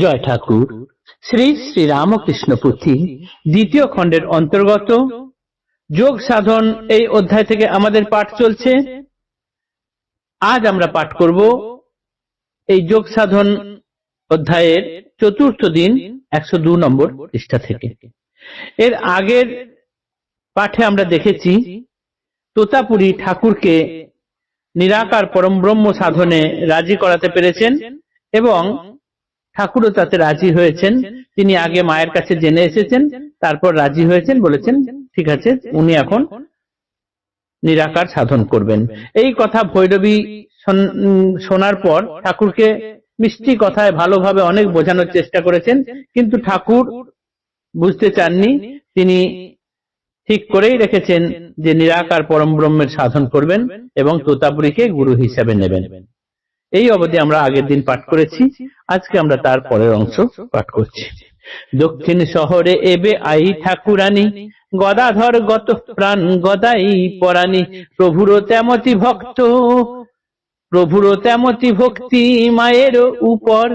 জয় ঠাকুর। শ্রী শ্রী রামকৃষ্ণ পুঁথি দ্বিতীয় খণ্ডের অন্তর্গত যোগ সাধন এই অধ্যায় থেকে আমাদের পাঠ চলছে। আজ আমরা পাঠ করব এই যোগ সাধন অধ্যায়ের চতুর্থ দিন 102 নম্বর পৃষ্ঠা থেকে। এর আগের পাঠে আমরা দেখেছি তোতাপুরী ঠাকুরকে নিরাকার পরম ব্রহ্ম সাধনে রাজি করাতে পেরেছেন এবং ঠাকুরও তাতে রাজি হয়েছেন। তিনি আগে মায়ের কাছে জেনে এসেছেন, তারপর রাজি হয়েছেন, বলেছেন ঠিক আছে উনি এখন নিরাকার সাধন করবেন। এই কথা ভৈরবী শোনার পর ঠাকুরকে মিষ্টি কথায় ভালোভাবে অনেক বোঝানোর চেষ্টা করেছেন, কিন্তু ঠাকুর বুঝতে চাননি। তিনি ঠিক করেই রেখেছেন যে নিরাকার পরম ব্রহ্মের সাধন করবেন এবং তোতাপুরীকে গুরু হিসাবে নেবেন। এই অবধি আমরা আগের দিন পাঠ করেছি, আজকে আমরা তার পরের অংশ পাঠ করছি। দক্ষিণ শহরে এবে আই ঠাকুরানী, গদাধর গত প্রাণ গদাই পরাণী, প্রভুর তেমতি ভক্ত, প্রভুর তেমতি ভক্তি মায়ের উপর,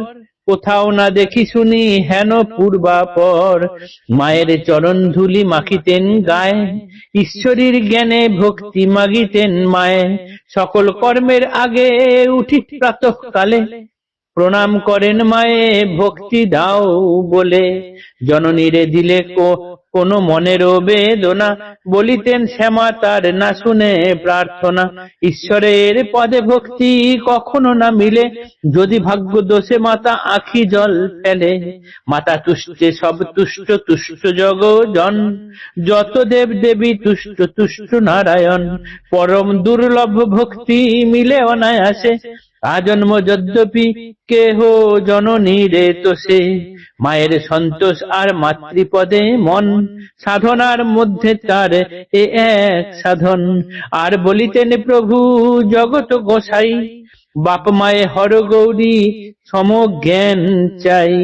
কোথাও না দেখি শুনি হেন পূর্বাপর। মায়ের চরণ ধুলি মাখিতেন গায়ে, ঈশ্বরীর জ্ঞানে ভক্তি মাগিতেন মায়ে। সকল কর্মের আগে উঠি প্রাতঃ কালে, প্রণাম করেন মায়ে ভক্তি দাও বলে। জননীরে দিলে কোন মনের বেদনা, বলিতেন শ্যামা তার না শুনে প্রার্থনা। ঈশ্বরের পদে ভক্তি কখনো না মিলে, যদি ভাগ্য দোষে মাতা আখি জল ফেলে। মাতা তুষ্টে সব তুষ্ট, তুষ্ট জগজন, যত দেব দেবী তুষ্ট, তুষ্ট নারায়ণ। পরম দুর্লভ ভক্তি মিলে অনায়াসে, আজন্ম যদ্যপি কেহ জননীরে তোষে। মায়ের সন্তোষ আর মাতৃপদে মন, সাধনার মধ্যে তার এ এক সাধন। আর বলিতেন প্রভু জগত গোসাই, বাপ মায়ে হর গৌরী সম জ্ঞান চাই।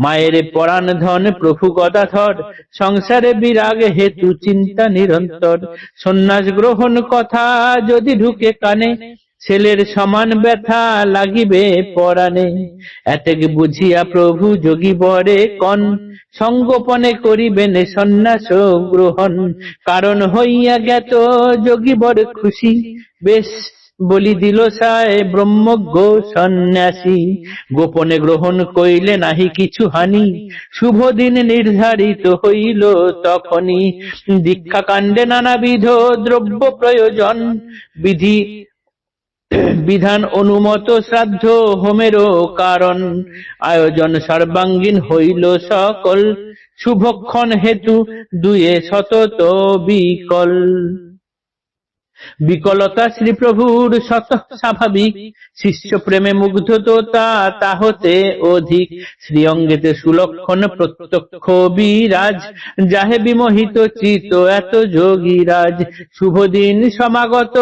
মায়ের পরাণ ধন প্রভু গদাধর, সংসারে বিরাগ হেতু চিন্তা নিরন্তর। সন্ন্যাস গ্রহণ কথা যদি ঢুকে কানে, ছেলের সমান ব্যথা লাগিবে পরাণে। এতেক বুঝিয়া প্রভু যোগী বরে কন, সঙ্গোপনে করিবেন সন্ন্যাস গ্রহণ। কারণ হইয়া জ্ঞাত যোগী বর খুশি, বেশ বলি দিল সায় ব্রহ্মজ্ঞ সন্ন্যাসী। গোপনে গ্রহণ কইলে নাহি কিছু হানি, শুভ দিন নির্ধারিত হইল তখনই। দীক্ষা কাণ্ডে নানাবিধ দ্রব্য প্রয়োজন, বিধান অনুমত শ্রাদ্ধ হোমেরও কারণ। আয়োজন সর্বাঙ্গীন হইল সকল, শুভক্ষণ হেতু দুয়ে সতত বিকল। বিকলতা শ্রীপ্রভুর শত স্বাভাবিক, শিষ্য প্রেমে মুগ্ধ তোতা তাহতে অধিক। শ্রীঅঙ্গেতে সুলক্ষণ প্রত্যক্ষ বিরাজ, যাহে বিমোহিত চিত এত যোগীরাজ। শুভ দিন সমাগত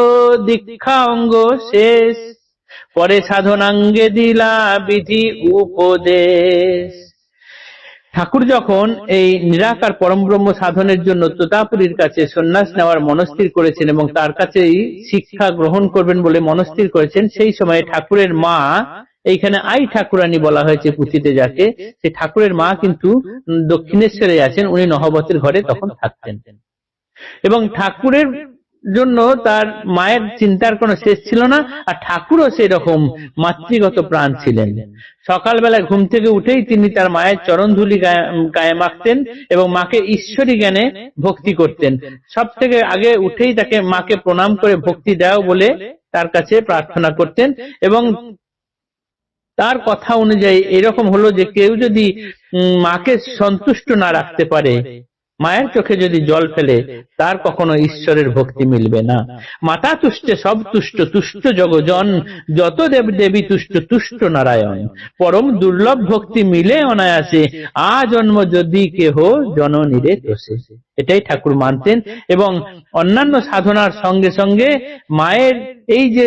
দীক্ষা অঙ্গ শেষ, পরে সাধনাঙ্গে দিলা বিধি উপদেশ। ঠাকুর যখন এই নিরাকার পরম ব্রহ্ম সাধনের জন্য তোতাপুরীর কাছে সন্ন্যাস নেওয়ার মনস্থির করেছেন এবং তার কাছেই শিক্ষা গ্রহণ করবেন বলে মনস্থির করেছেন, সেই সময় ঠাকুরের মা, এইখানে আই ঠাকুরানী বলা হয়েছে পুঁথিতে যাকে, সে ঠাকুরের মা কিন্তু দক্ষিণেশ্বরে আছেন, উনি নহবতের ঘরে তখন থাকতেন। এবং ঠাকুরের জন্য তার মায়ের চিন্তার কোনো শেষ ছিল না, আর ঠাকুরও সেই রকম মাতৃগত প্রাণ ছিলেন। সকালবেলা ঘুম থেকে উঠেই তিনি তার মায়ের চরণ ধুলি গায়ে মাখতেন এবং মাকে ঈশ্বরী জ্ঞানে ভক্তি করতেন। সব থেকে আগে উঠেই তাকে মাকে প্রণাম করে ভক্তি দাও বলে তার কাছে প্রার্থনা করতেন। এবং তার কথা অনুযায়ী এরকম হলো যে কেউ যদি মাকে সন্তুষ্ট না রাখতে পারে, মায়ের চোখে যদি জল ফেলে, তার কখনো ঈশ্বরের ভক্তি মিলবে না। মাতা তুষ্টে সব তুষ্ট, তুষ্ট জগজন, যত দেব দেবী তুষ্ট, তুষ্ট নারায়ণ। পরম দুর্লভ ভক্তি মিলে অনায়াসে, আজন্ম যদি কেহ জননীরে তোষে। এটাই ঠাকুর মানতেন। এবং অন্যান্য সাধনার সঙ্গে সঙ্গে মায়ের এই যে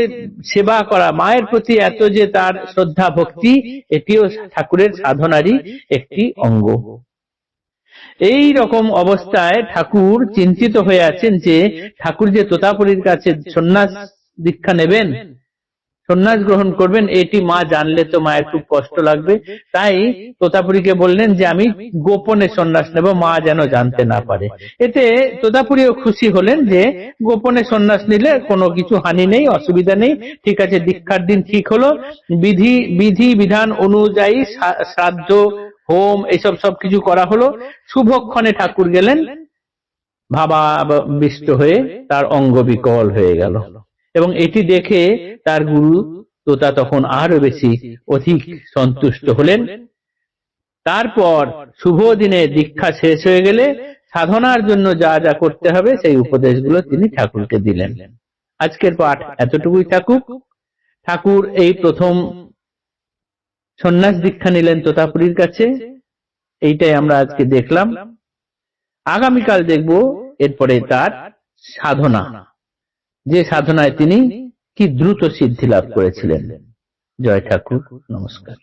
সেবা করা, মায়ের প্রতি এত যে তার শ্রদ্ধা ভক্তি, এটিও ঠাকুরের সাধনারই একটি অঙ্গ। এই রকম অবস্থায় ঠাকুর চিন্তিত হয়ে আছেন যে ঠাকুর যে তোতাপুরীর কাছে সন্ন্যাস দীক্ষা নেবেন, সন্ন্যাস গ্রহণ করবেন, এটি মা জানলে তো মায়ের খুব কষ্ট লাগবে। তাই তোতাপুরীকে বললেন যে আমি গোপনে সন্ন্যাস নেব, মা যেন জানতে না পারে। এতে তোতাপুরীও খুশি হলেন যে গোপনে সন্ন্যাস নিলে কোনো কিছু হানি নেই, অসুবিধা নেই। ঠিক আছে, দীক্ষার দিন ঠিক হলো, বিধি বিধান অনুযায়ী শ্রাদ্ধ, হোম, এসব সবকিছু করা হলো। শুভক্ষণে ঠাকুর গেলেন ভাবাবিষ্ট হয়ে, তার অঙ্গ বিকল হয়ে গেল। এবং এটি দেখে তার গুরু তোতা তখন আরো বেশি অধিক সন্তুষ্ট হলেন। তারপর শুভ দিনে দীক্ষা শেষ হয়ে গেলে সাধনার জন্য যা যা করতে হবে সেই উপদেশগুলো তিনি ঠাকুরকে দিলেন। আজকের পাঠ এতটুকুই থাকুক। ঠাকুর এই প্রথম সন্ন্যাস দীক্ষা নিলেন তোতাপুরীর কাছে, এইটাই আমরা আজকে দেখলাম। আগামীকাল দেখব এরপরে তার সাধনা, যে সাধনায় তিনি কি দ্রুত সিদ্ধি লাভ করেছিলেন। জয় ঠাকুর, নমস্কার।